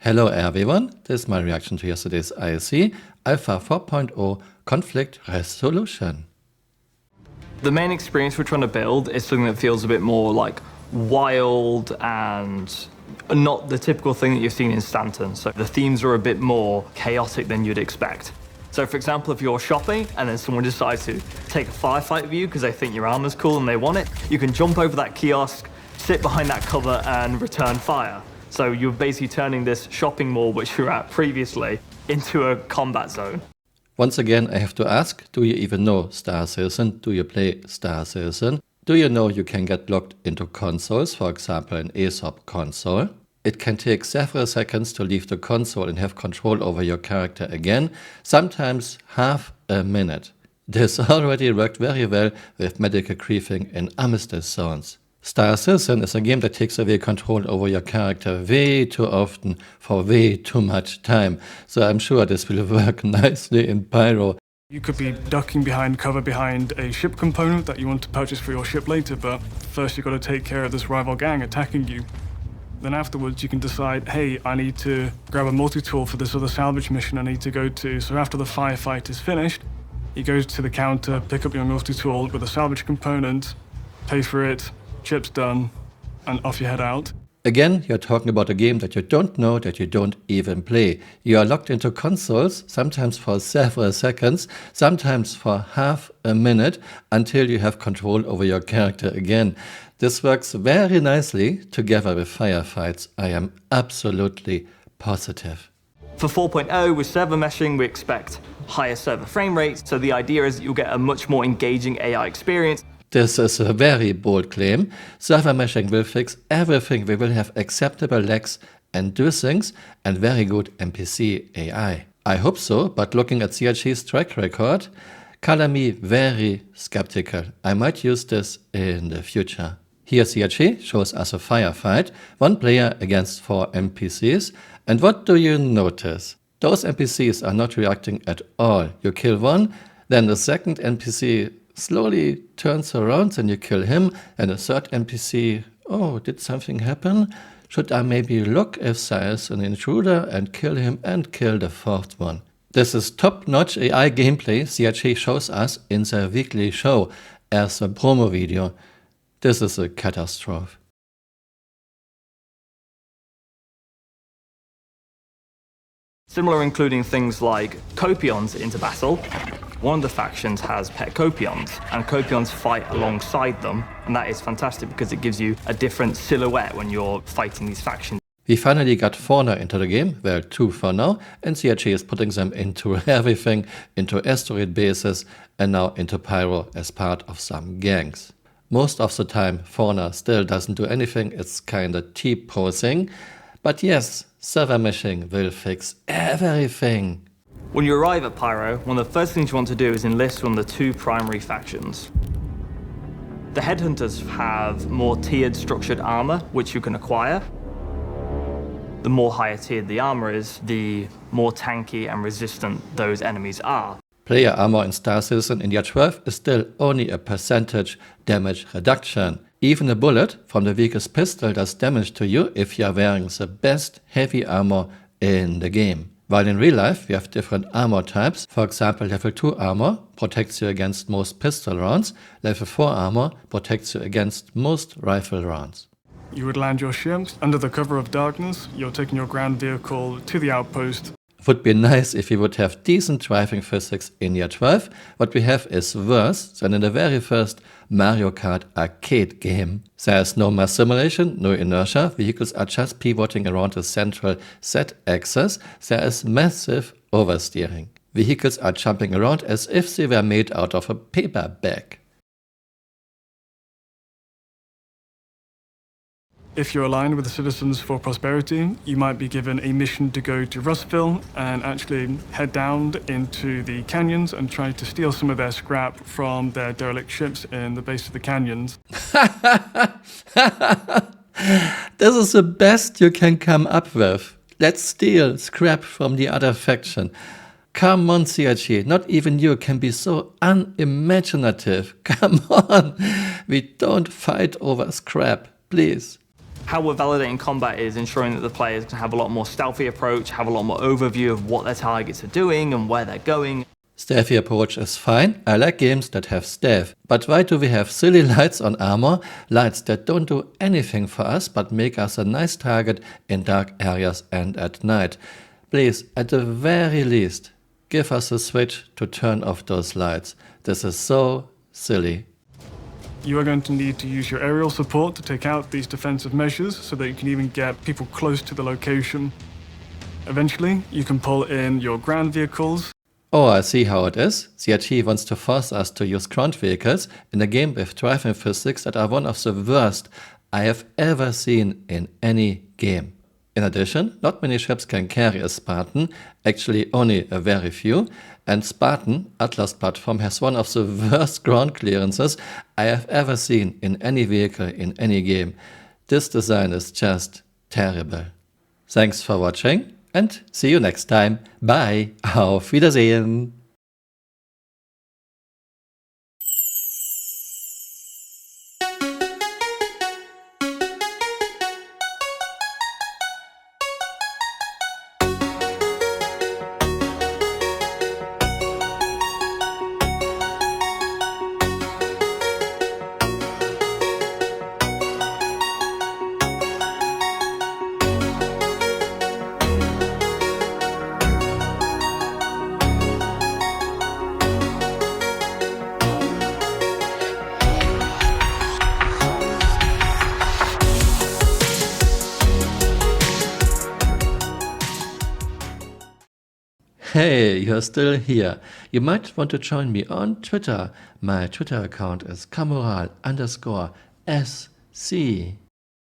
Hello everyone, this is my reaction to yesterday's ISC Alpha 4.0 conflict resolution. The main experience we're trying to build is something that feels a bit more like wild and not the typical thing that you've seen in Stanton. So the themes are a bit more chaotic than you'd expect. So for example, if you're shopping and then someone decides to take a firefight with you because they think your armor's cool and they want it, you can jump over that kiosk, sit behind that cover and return fire. So you're basically turning this shopping mall, which you were at previously, into a combat zone. Once again, I have to ask, do you even know Star Citizen? Do you play Star Citizen? Do you know you can get locked into consoles, for example an ESOP console? It can take several seconds to leave the console and have control over your character again, sometimes half a minute. This already worked very well with medical griefing in armistice zones. Star Citizen is a game that takes away control over your character way too often for way too much time, so I'm sure this will work nicely in Pyro. You could be ducking behind cover behind a ship component that you want to purchase for your ship later, but first you've got to take care of this rival gang attacking you. Then afterwards you can decide, hey, I need to grab a multi-tool for this other salvage mission I need to go to. So after the firefight is finished, you go to the counter, pick up your multi-tool with a salvage component, pay for it, chip's done, and off you head out. Again, you're talking about a game that you don't know, that you don't even play. You are locked into consoles, sometimes for several seconds, sometimes for half a minute, until you have control over your character again. This works very nicely together with firefights, I am absolutely positive. For 4.0 with server meshing, we expect higher server frame rates, so the idea is that you'll get a much more engaging AI experience. This is a very bold claim. Server meshing will fix everything. We will have acceptable lags and do things and very good NPC AI. I hope so, but looking at CRG's track record, color me very skeptical. I might use this in the future. Here CRG shows us a firefight, one player against 4 NPCs, and what do you notice? Those NPCs are not reacting at all. You kill one, then the second NPC slowly turns around and you kill him, and a third NPC, oh, did something happen? Should I maybe look if there is an intruder and kill him and kill the fourth one? This is top-notch AI gameplay CRG shows us in their weekly show as a promo video. This is a catastrophe. Similar, including things like copions into battle. One of the factions has pet copions, and copions fight alongside them, and that is fantastic because it gives you a different silhouette when you're fighting these factions. We finally got fauna into the game, well 2 for now, and CRG is putting them into everything, into asteroid bases and now into Pyro as part of some gangs. Most of the time fauna still doesn't do anything, it's kinda T-posing, but yes, server meshing will fix everything. When you arrive at Pyro, one of the first things you want to do is enlist one of the 2 primary factions. The Headhunters have more tiered structured armor, which you can acquire. The more higher tiered the armor is, the more tanky and resistant those enemies are. Player armor in Star Citizen India 12 is still only a percentage damage reduction. Even a bullet from the weakest pistol does damage to you if you are wearing the best heavy armor in the game. While in real life we have different armor types. For example, level 2 armor protects you against most pistol rounds, level 4 armor protects you against most rifle rounds. You would land your ship under the cover of darkness, you're taking your ground vehicle to the outpost. Would be nice if we would have decent driving physics in year 12. What we have is worse than in the very first Mario Kart arcade game. There is no mass simulation, no inertia, vehicles are just pivoting around the central Z-axis. There is massive oversteering. Vehicles are jumping around as if they were made out of a paper bag. If you're aligned with the Citizens for Prosperity, you might be given a mission to go to Rustville and actually head down into the canyons and try to steal some of their scrap from their derelict ships in the base of the canyons. This is the best you can come up with. Let's steal scrap from the other faction. Come on, CRG, not even you can be so unimaginative. Come on, we don't fight over scrap, please. How we're validating combat is ensuring that the players can have a lot more stealthy approach, have a lot more overview of what their targets are doing and where they're going. Stealthy approach is fine, I like games that have stealth. But why do we have silly lights on armor? Lights that don't do anything for us but make us a nice target in dark areas and at night. Please, at the very least, give us a switch to turn off those lights. This is so silly. You are going to need to use your aerial support to take out these defensive measures so that you can even get people close to the location. Eventually, you can pull in your ground vehicles. Oh, I see how it is. CRT wants to force us to use ground vehicles in a game with driving physics that are one of the worst I have ever seen in any game. In addition, not many ships can carry a Spartan, actually only a very few, and Spartan Atlas platform has one of the worst ground clearances I have ever seen in any vehicle in any game. This design is just terrible. Thanks for watching and see you next time. Bye. Auf Wiedersehen. Hey, you're still here. You might want to join me on Twitter. My Twitter account is Camural_SC.